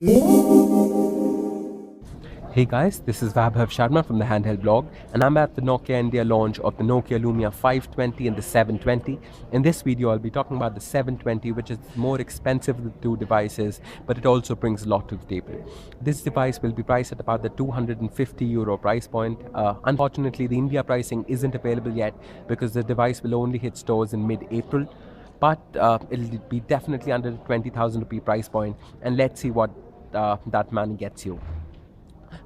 Hey guys, this is Vaibhav Sharma from the Handheld blog, and I'm at the Nokia India launch of the Nokia Lumia 520 and the 720. In this video, I'll be talking about the 720, which is more expensive of the two devices, but it also brings a lot to the table. This device will be priced at about the €250 price point. Unfortunately, the India pricing isn't available yet because the device will only hit stores in mid-April. But it'll be definitely under the 20,000 rupee price point, and let's see what that money gets you.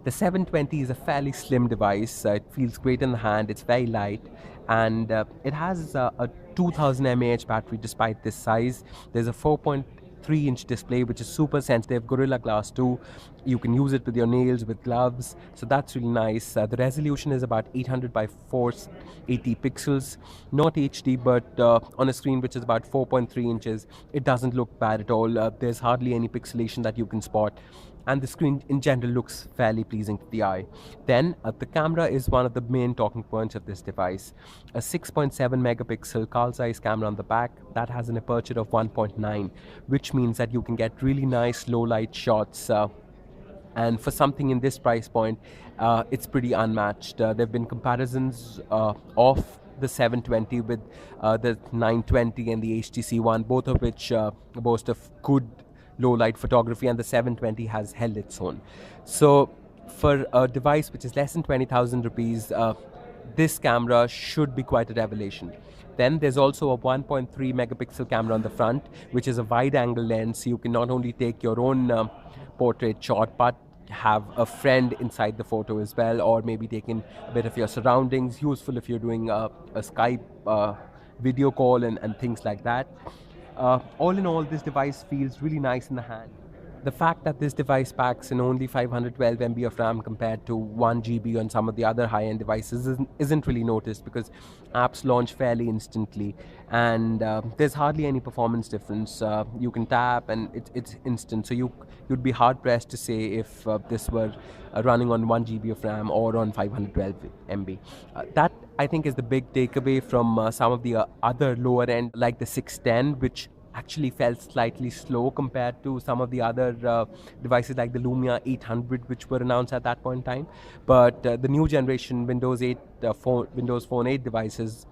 The 720 is a fairly slim device. It feels great in the hand, it's very light, and it has a 2000 mAh battery despite this size. There's a 4.3-inch display which is super sensitive, Gorilla Glass 2. You can use it with your nails, with gloves, so that's really nice. The resolution is about 800 by 480 pixels, not HD, but on a screen which is about 4.3 inches, it doesn't look bad at all. There's hardly any pixelation that you can spot, and the screen in general looks fairly pleasing to the eye. Then the camera is one of the main talking points of this device. A 6.7 megapixel Carl Zeiss camera on the back that has an aperture of 1.9, which means that you can get really nice low light shots. And for something in this price point, it's pretty unmatched. There have been comparisons of the 720 with the 920 and the HTC One, both of which boast of good low light photography, and the 720 has held its own. So for a device which is less than 20,000 rupees, this camera should be quite a revelation. Then there's also a 1.3 megapixel camera on the front, which is a wide angle lens. So you can not only take your own portrait shot, but have a friend inside the photo as well, or maybe taking a bit of your surroundings, useful if you're doing a Skype video call and things like that. All in all, this device feels really nice in the hand. The fact that this device packs in only 512 MB of RAM compared to 1 GB on some of the other high-end devices isn't really noticed, because apps launch fairly instantly, and there's hardly any performance difference. You can tap and it's instant, so you'd be hard-pressed to say if this were running on 1 GB of RAM or on 512 MB. That, I think, is the big takeaway from some of the other lower end, like the 610, which actually felt slightly slow compared to some of the other devices like the Lumia 800, which were announced at that point in time. But the new generation Windows Phone 8 devices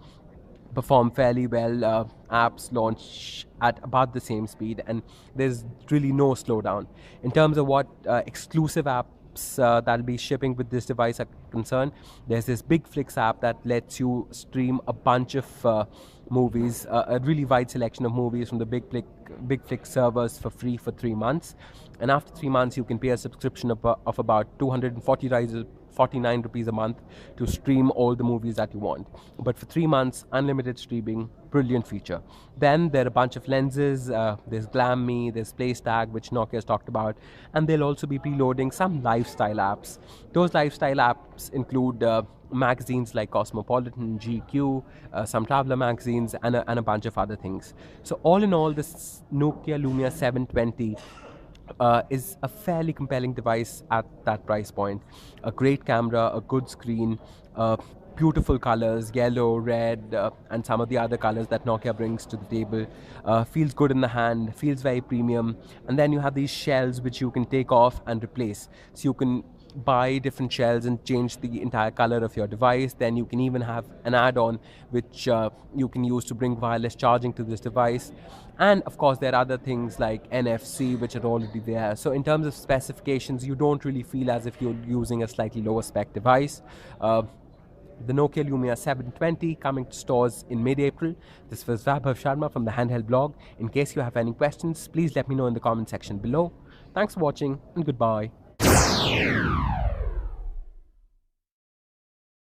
perform fairly well. Apps launch at about the same speed, and there's really no slowdown. In terms of what exclusive apps that'll be shipping with this device are concerned, there's this Big Flicks app that lets you stream a bunch of movies, a really wide selection of movies from the Big Flick servers for free for 3 months. And after 3 months, you can pay a subscription of about 249 rupees a month to stream all the movies that you want. But for 3 months, unlimited streaming, brilliant feature. Then there are a bunch of lenses. There's Glam Me, there's PlayStag, which Nokia has talked about, and they'll also be preloading some lifestyle apps. Those lifestyle apps include magazines like Cosmopolitan, GQ, some traveler magazines, and a bunch of other things. So all in all, this Nokia Lumia 720 is a fairly compelling device at that price point. A great camera, a good screen, beautiful colors, yellow, red, and some of the other colors that Nokia brings to the table. Feels good in the hand, feels very premium. And then you have these shells which you can take off and replace. So you can buy different shells and change the entire color of your device. Then you can even have an add-on which you can use to bring wireless charging to this device. And of course, there are other things like NFC which are already there. So in terms of specifications, you don't really feel as if you're using a slightly lower spec device. The Nokia Lumia 720 coming to stores in mid-April. This was Vaibhav Sharma from the Handheld blog. In case you have any questions, please let me know in the comment section below. Thanks for watching, and goodbye.